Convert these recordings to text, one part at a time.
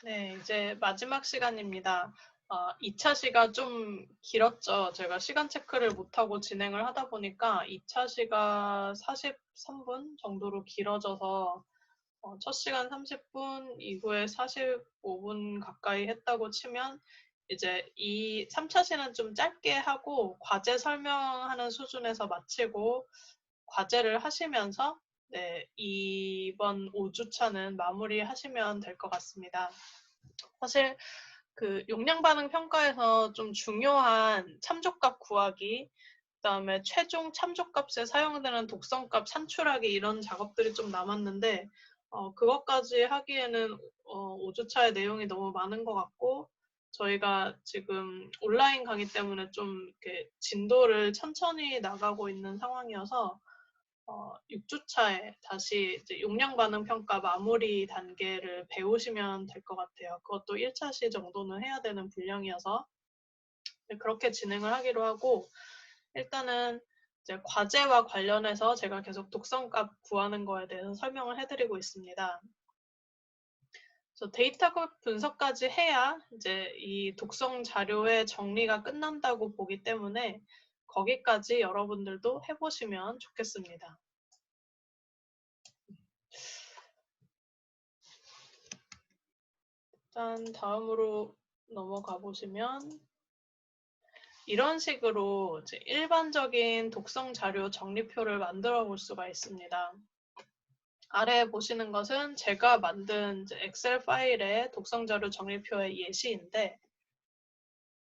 네, 이제 마지막 시간입니다. 2차 시가 좀 길었죠. 제가 시간 체크를 못하고 진행을 하다 보니까 2차 시가 43분 정도로 길어져서 첫 시간 30분, 이후에 45분 가까이 했다고 치면 이제 이 3차 시는 좀 짧게 하고 과제 설명하는 수준에서 마치고 과제를 하시면서 네, 이번 5주차는 마무리하시면 될 것 같습니다. 사실 그 용량 반응 평가에서 좀 중요한 참조값 구하기, 그다음에 최종 참조값에 사용되는 독성값 산출하기 이런 작업들이 좀 남았는데 그것까지 하기에는 5주차의 내용이 너무 많은 것 같고 저희가 지금 온라인 강의 때문에 좀 이렇게 진도를 천천히 나가고 있는 상황이어서 6주차에 다시 이제 용량 반응 평가 마무리 단계를 배우시면 될 것 같아요. 그것도 1차 시 정도는 해야 되는 분량이어서 그렇게 진행을 하기로 하고 일단은 이제 과제와 관련해서 제가 계속 독성값 구하는 거에 대해서 설명을 해드리고 있습니다. 그래서 데이터 분석까지 해야 이제 이 독성 자료의 정리가 끝난다고 보기 때문에 거기까지 여러분들도 해보시면 좋겠습니다. 일단 다음으로 넘어가 보시면 이런 식으로 이제 일반적인 독성 자료 정리표를 만들어 볼 수가 있습니다. 아래에 보시는 것은 제가 만든 이제 엑셀 파일의 독성 자료 정리표의 예시인데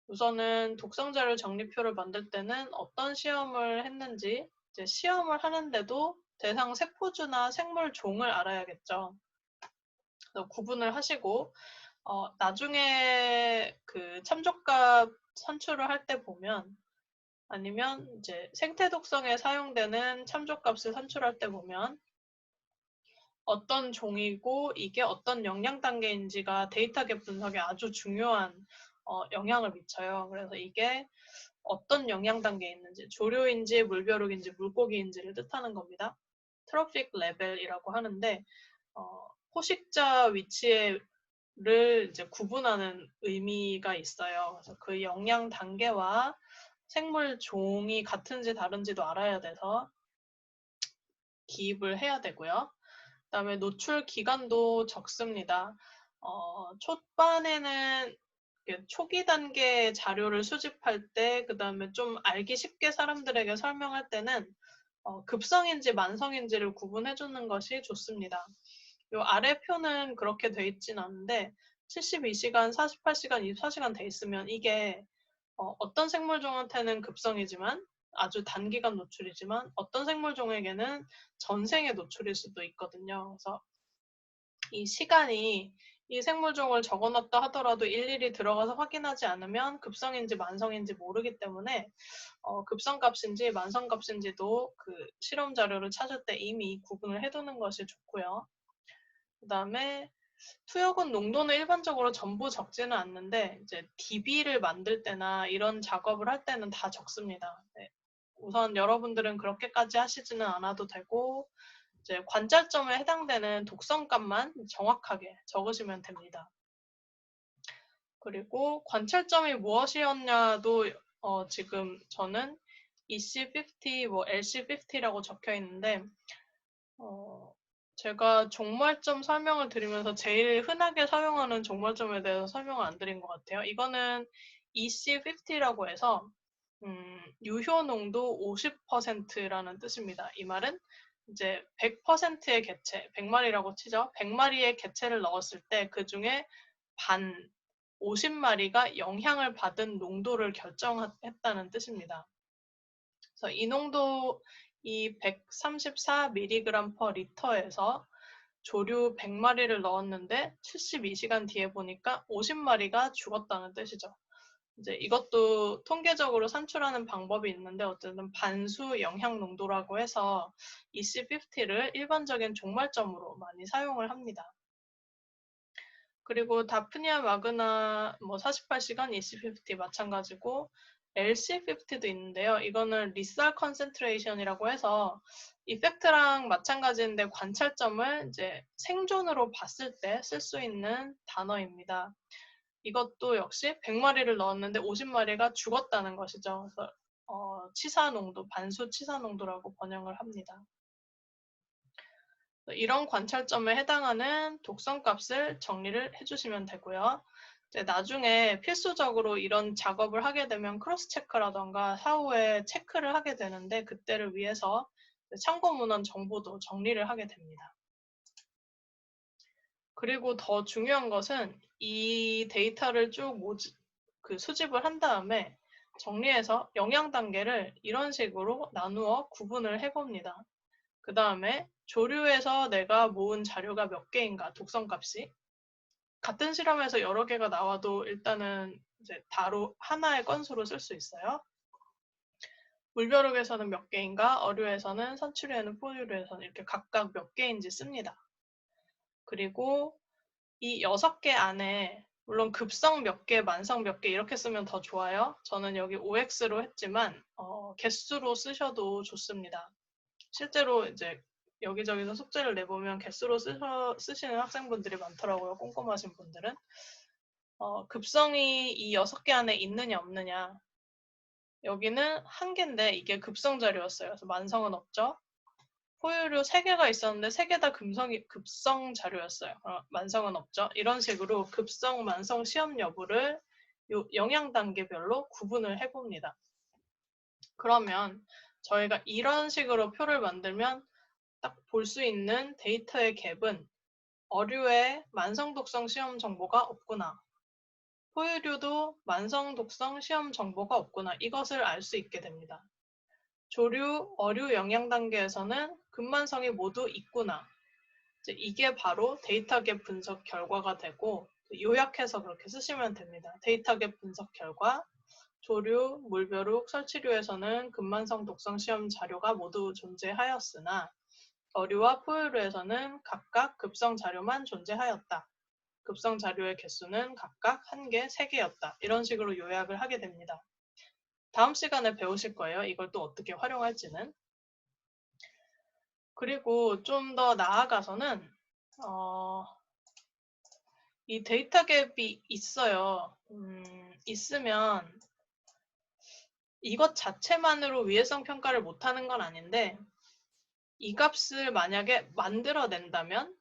우선은 독성 자료 정리표를 만들 때는 어떤 시험을 했는지 이제 시험을 하는데도 대상 세포주나 생물 종을 알아야겠죠. 그래서 구분을 하시고 나중에 그 참조값 산출을 할 때 보면 아니면 이제 생태 독성에 사용되는 참조값을 산출할 때 보면 어떤 종이고 이게 어떤 영양 단계인지가 데이터계 분석에 아주 중요한 영향을 미쳐요. 그래서 이게 어떤 영양 단계에 있는지 조류인지 물벼룩인지 물고기인지를 뜻하는 겁니다. 트로픽 레벨이라고 하는데 포식자 위치를 이제 구분하는 의미가 있어요. 그래서 그 영양 단계와 생물 종이 같은지 다른지도 알아야 돼서 기입을 해야 되고요. 그다음에 노출 기간도 적습니다. 초반에는 초기 단계 자료를 수집할 때, 그다음에 좀 알기 쉽게 사람들에게 설명할 때는 급성인지 만성인지를 구분해 주는 것이 좋습니다. 요 아래 표는 그렇게 돼 있진 않은데 72시간, 48시간, 24시간 돼 있으면 이게 어떤 생물종한테는 급성이지만 아주 단기간 노출이지만 어떤 생물종에게는 전생에 노출일 수도 있거든요. 그래서 이 시간이 이 생물종을 적어놨다 하더라도 일일이 들어가서 확인하지 않으면 급성인지 만성인지 모르기 때문에 급성값인지 만성값인지도 그 실험 자료를 찾을 때 이미 구분을 해두는 것이 좋고요. 그 다음에 투여군 농도는 일반적으로 전부 적지는 않는데 이제 DB를 만들 때나 이런 작업을 할 때는 다 적습니다. 네. 우선 여러분들은 그렇게까지 하시지는 않아도 되고 이제 관찰점에 해당되는 독성값만 정확하게 적으시면 됩니다. 그리고 관찰점이 무엇이었냐도 지금 저는 EC50, 뭐 LC50라고 적혀 있는데 제가 종말점 설명을 드리면서 제일 흔하게 사용하는 종말점에 대해서 설명을 안 드린 것 같아요. 이거는 EC50라고 해서 유효 농도 50%라는 뜻입니다. 이 말은 이제 100%의 개체, 100마리라고 치죠. 100마리의 개체를 넣었을 때 그 중에 반 50마리가 영향을 받은 농도를 결정했다는 뜻입니다. 그래서 이 농도 이 134mg/L에서 조류 100마리를 넣었는데 72시간 뒤에 보니까 50마리가 죽었다는 뜻이죠. 이제 이것도 통계적으로 산출하는 방법이 있는데 어쨌든 반수 영향 농도라고 해서 EC50를 일반적인 종말점으로 많이 사용을 합니다. 그리고 다프니아 마그나 뭐 48시간 EC50 마찬가지고 LC50도 있는데요. 이거는 리살 컨센트레이션이라고 해서 이펙트랑 마찬가지인데 관찰점을 이제 생존으로 봤을 때 쓸 수 있는 단어입니다. 이것도 역시 100마리를 넣었는데 50마리가 죽었다는 것이죠. 그래서 치사 농도, 반수 치사 농도라고 번역을 합니다. 이런 관찰점에 해당하는 독성 값을 정리를 해주시면 되고요. 이제 나중에 필수적으로 이런 작업을 하게 되면 크로스 체크라던가 사후에 체크를 하게 되는데 그때를 위해서 참고 문헌 정보도 정리를 하게 됩니다. 그리고 더 중요한 것은 이 데이터를 쭉 수집을 한 다음에 정리해서 영양 단계를 이런 식으로 나누어 구분을 해봅니다. 그 다음에 조류에서 내가 모은 자료가 몇 개인가, 독성값이. 같은 실험에서 여러 개가 나와도 일단은 이제 다로 하나의 건수로 쓸 수 있어요. 물벼룩에서는 몇 개인가, 어류에서는, 선추류에는, 포유류에서는 이렇게 각각 몇 개인지 씁니다. 그리고 이 6개 안에 물론 급성 몇 개, 만성 몇 개 이렇게 쓰면 더 좋아요. 저는 여기 OX로 했지만 개수로 쓰셔도 좋습니다. 실제로 이제 여기저기서 숙제를 내보면 개수로 쓰시는 학생분들이 많더라고요. 꼼꼼하신 분들은. 급성이 이 6개 안에 있느냐 없느냐. 여기는 1개인데 이게 급성 자료였어요. 그래서 만성은 없죠. 포유류 3개가 있었는데 3개 다 급성 자료였어요. 만성은 없죠. 이런 식으로 급성, 만성 시험 여부를 영양 단계별로 구분을 해봅니다. 그러면 저희가 이런 식으로 표를 만들면 딱 볼 수 있는 데이터의 갭은 어류에 만성 독성 시험 정보가 없구나. 포유류도 만성 독성 시험 정보가 없구나. 이것을 알 수 있게 됩니다. 조류, 어류 영양 단계에서는 근만성이 모두 있구나. 이게 바로 데이터 갭 분석 결과가 되고 요약해서 그렇게 쓰시면 됩니다. 데이터 갭 분석 결과, 조류, 물벼룩, 설치류에서는 근만성 독성 시험 자료가 모두 존재하였으나 어류와 포유류에서는 각각 급성 자료만 존재하였다. 급성 자료의 개수는 각각 1개, 3개였다. 이런 식으로 요약을 하게 됩니다. 다음 시간에 배우실 거예요. 이걸 또 어떻게 활용할지는. 그리고 좀 더 나아가서는 이 데이터 갭이 있어요. 있으면 이것 자체만으로 위해성 평가를 못하는 건 아닌데 이 값을 만약에 만들어낸다면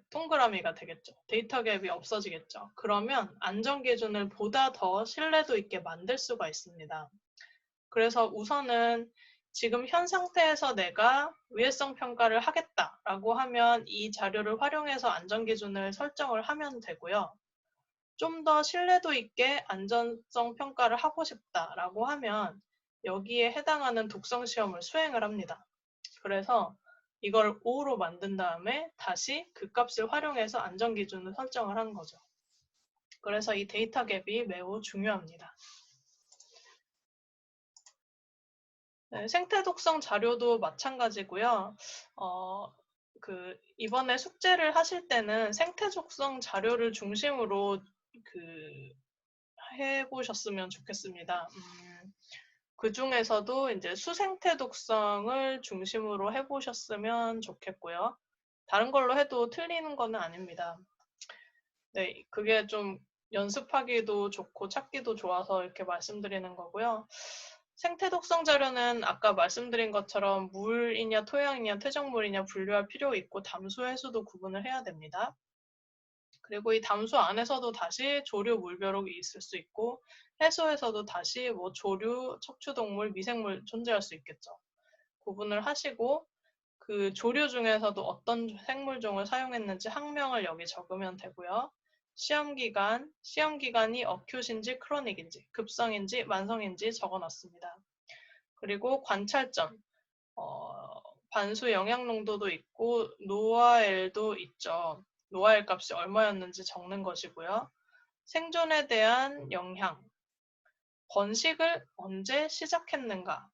동그라미가 되겠죠. 데이터 갭이 없어지겠죠. 그러면 안전 기준을 보다 더 신뢰도 있게 만들 수가 있습니다. 그래서 우선은 지금 현 상태에서 내가 위해성 평가를 하겠다라고 하면 이 자료를 활용해서 안전 기준을 설정을 하면 되고요. 좀 더 신뢰도 있게 안전성 평가를 하고 싶다라고 하면 여기에 해당하는 독성 시험을 수행을 합니다. 그래서 이걸 5로 만든 다음에 다시 그 값을 활용해서 안전 기준을 설정을 하는 거죠. 그래서 이 데이터 갭이 매우 중요합니다. 네, 생태 독성 자료도 마찬가지고요. 이번에 숙제를 하실 때는 생태 독성 자료를 중심으로 해보셨으면 좋겠습니다. 그 중에서도 이제 수생태 독성을 중심으로 해보셨으면 좋겠고요. 다른 걸로 해도 틀리는 거는 아닙니다. 네, 그게 좀 연습하기도 좋고 찾기도 좋아서 이렇게 말씀드리는 거고요. 생태 독성 자료는 아까 말씀드린 것처럼 물이냐 토양이냐 퇴적물이냐 분류할 필요 있고 담수 해수도 구분을 해야 됩니다. 그리고 이 담수 안에서도 다시 조류, 물벼룩이 있을 수 있고 해수에서도 다시 뭐 조류, 척추동물, 미생물 존재할 수 있겠죠. 구분을 하시고 그 조류 중에서도 어떤 생물종을 사용했는지 학명을 여기 적으면 되고요. 시험기간이 어큐트인지 크로닉인지, 급성인지 만성인지 적어놨습니다. 그리고 관찰점, 반수 영양 농도도 있고 노아엘도 있죠. 노아엘 값이 얼마였는지 적는 것이고요. 생존에 대한 영향, 번식을 언제 시작했는가,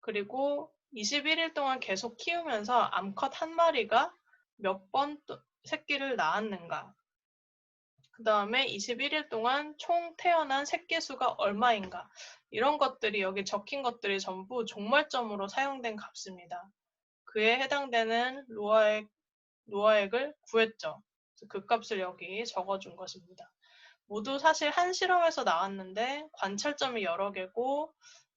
그리고 21일 동안 계속 키우면서 암컷 한 마리가 몇 번 새끼를 낳았는가, 그 다음에 21일 동안 총 태어난 새끼 수가 얼마인가. 이런 것들이 여기 적힌 것들이 전부 종말점으로 사용된 값입니다. 그에 해당되는 로아액을 구했죠. 그 값을 여기 적어준 것입니다. 모두 사실 한 실험에서 나왔는데 관찰점이 여러 개고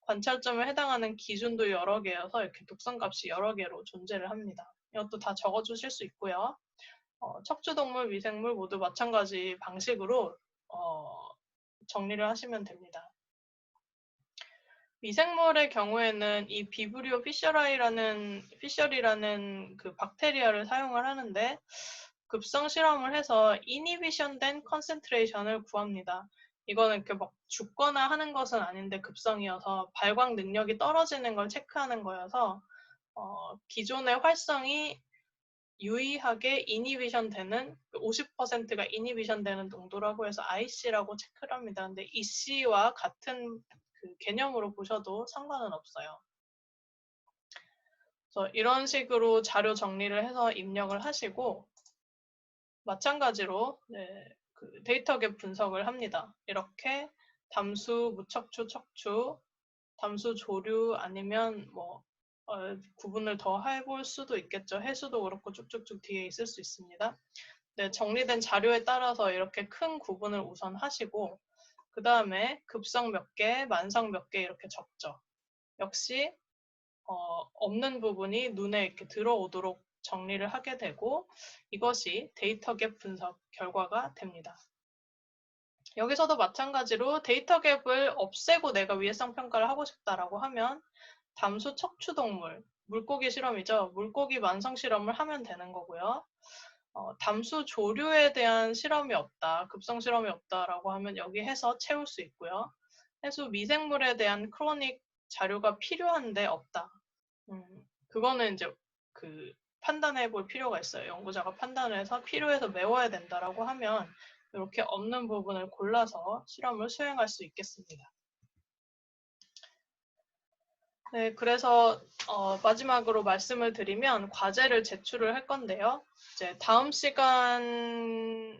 관찰점에 해당하는 기준도 여러 개여서 이렇게 독성값이 여러 개로 존재를 합니다. 이것도 다 적어주실 수 있고요. 척추동물, 미생물 모두 마찬가지 방식으로 정리를 하시면 됩니다. 미생물의 경우에는 이 비브리오 피셔리라는 그 박테리아를 사용을 하는데 급성 실험을 해서 이니비션된 컨센트레이션을 구합니다. 이거는 이렇게 막 죽거나 하는 것은 아닌데 급성이어서 발광 능력이 떨어지는 걸 체크하는 거여서 기존의 활성이 유의하게 이니비션 되는 50%가 이니비션 되는 농도라고 해서 IC라고 체크를 합니다. 근데 EC와 같은 그 개념으로 보셔도 상관은 없어요. 그래서 이런 식으로 자료 정리를 해서 입력을 하시고 마찬가지로 그 데이터갭 분석을 합니다. 이렇게 담수, 무척추, 척추, 담수 조류 아니면 뭐 구분을 더 해볼 수도 있겠죠. 해수도 그렇고 쭉쭉쭉 뒤에 있을 수 있습니다. 네, 정리된 자료에 따라서 이렇게 큰 구분을 우선 하시고 그 다음에 급성 몇 개, 만성 몇 개 이렇게 적죠. 역시 없는 부분이 눈에 이렇게 들어오도록 정리를 하게 되고 이것이 데이터갭 분석 결과가 됩니다. 여기서도 마찬가지로 데이터갭을 없애고 내가 위해성 평가를 하고 싶다라고 하면 담수 척추동물, 물고기 실험이죠. 물고기 만성 실험을 하면 되는 거고요. 담수 조류에 대한 실험이 없다, 급성 실험이 없다라고 하면 여기 해서 채울 수 있고요. 해수 미생물에 대한 크로닉 자료가 필요한데 없다. 그거는 이제 그 판단해 볼 필요가 있어요. 연구자가 판단을 해서 필요해서 메워야 된다라고 하면 이렇게 없는 부분을 골라서 실험을 수행할 수 있겠습니다. 네, 그래서 마지막으로 말씀을 드리면 과제를 제출을 할 건데요. 이제 다음 시간까지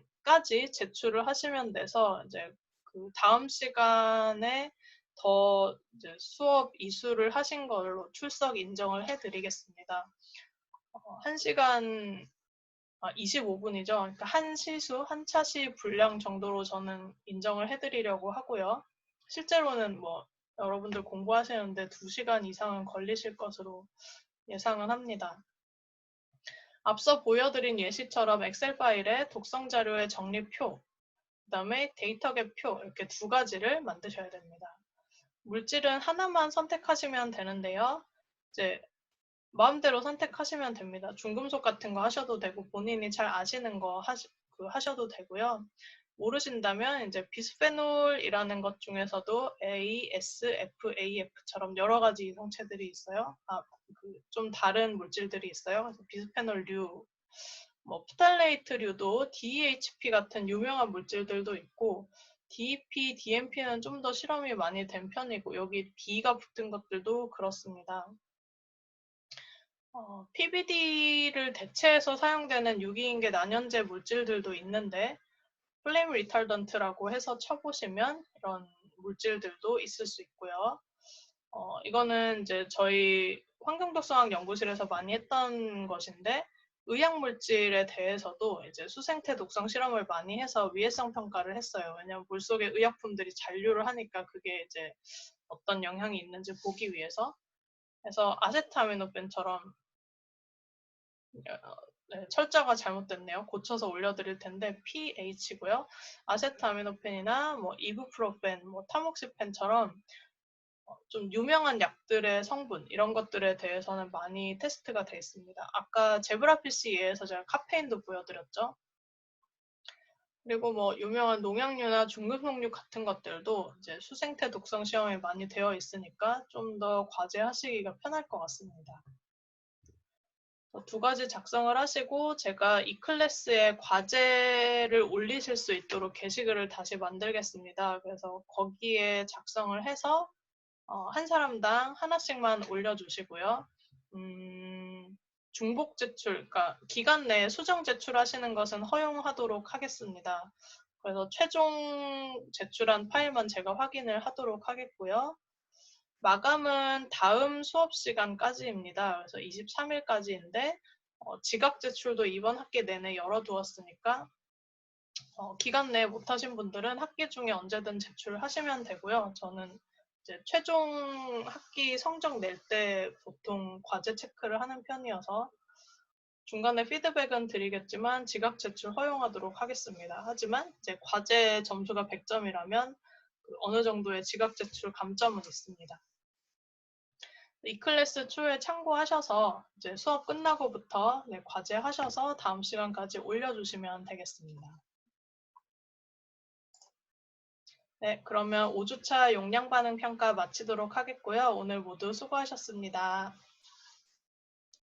제출을 하시면 돼서 이제 그 다음 시간에 더 이제 수업 이수를 하신 걸로 출석 인정을 해드리겠습니다. 1시간 25분이죠. 그러니까 한 시수, 한 차시 분량 정도로 저는 인정을 해드리려고 하고요. 실제로는 뭐 여러분들 공부하시는데 2시간 이상은 걸리실 것으로 예상은 합니다. 앞서 보여드린 예시처럼 엑셀 파일에 독성 자료의 정리표, 그 다음에 데이터갭 표 이렇게 두 가지를 만드셔야 됩니다. 물질은 하나만 선택하시면 되는데요. 이제 마음대로 선택하시면 됩니다. 중금속 같은 거 하셔도 되고 본인이 잘 아시는 거 하셔도 되고요. 모르신다면 이제 비스페놀이라는 것 중에서도 A, S, F, AF처럼 여러 가지 이성체들이 있어요. 좀 다른 물질들이 있어요. 그래서 비스페놀류, 뭐 프탈레이트류도 DEHP 같은 유명한 물질들도 있고 DEP, DMP는 좀 더 실험이 많이 된 편이고 여기 B가 붙은 것들도 그렇습니다. PBD를 대체해서 사용되는 유기인계 난연제 물질들도 있는데 플레임 리타던트라고 해서 쳐보시면 이런 물질들도 있을 수 있고요. 이거는 이제 저희 환경독성학 연구실에서 많이 했던 것인데 의약물질에 대해서도 이제 수생태 독성 실험을 많이 해서 위해성 평가를 했어요. 왜냐하면 물속에 의약품들이 잔류를 하니까 그게 이제 어떤 영향이 있는지 보기 위해서. 그래서 아세트아미노펜처럼 네, 철자가 잘못됐네요. 고쳐서 올려드릴 텐데 pH고요. 아세트아미노펜이나 뭐 이부프로펜, 뭐 타목시펜처럼 좀 유명한 약들의 성분 이런 것들에 대해서는 많이 테스트가 돼 있습니다. 아까 제브라피쉬에서 제가 카페인도 보여드렸죠. 그리고 뭐 유명한 농약류나 중금속류 같은 것들도 이제 수생태 독성 시험에 많이 되어 있으니까 좀 더 과제하시기가 편할 것 같습니다. 두 가지 작성을 하시고 제가 이 클래스에 과제를 올리실 수 있도록 게시글을 다시 만들겠습니다. 그래서 거기에 작성을 해서 한 사람당 하나씩만 올려주시고요. 중복 제출, 그러니까 기간 내에 수정 제출하시는 것은 허용하도록 하겠습니다. 그래서 최종 제출한 파일만 제가 확인을 하도록 하겠고요. 마감은 다음 수업 시간까지입니다. 그래서 23일까지인데 지각 제출도 이번 학기 내내 열어두었으니까 기간 내에 못하신 분들은 학기 중에 언제든 제출하시면 되고요. 저는 이제 최종 학기 성적 낼 때 보통 과제 체크를 하는 편이어서 중간에 피드백은 드리겠지만 지각 제출 허용하도록 하겠습니다. 하지만 이제 과제 점수가 100점이라면 어느 정도의 지각 제출 감점은 있습니다. 이 클래스 추후에 참고하셔서 이제 수업 끝나고부터 과제 하셔서 다음 시간까지 올려주시면 되겠습니다. 네, 그러면 5주차 용량 반응 평가 마치도록 하겠고요. 오늘 모두 수고하셨습니다.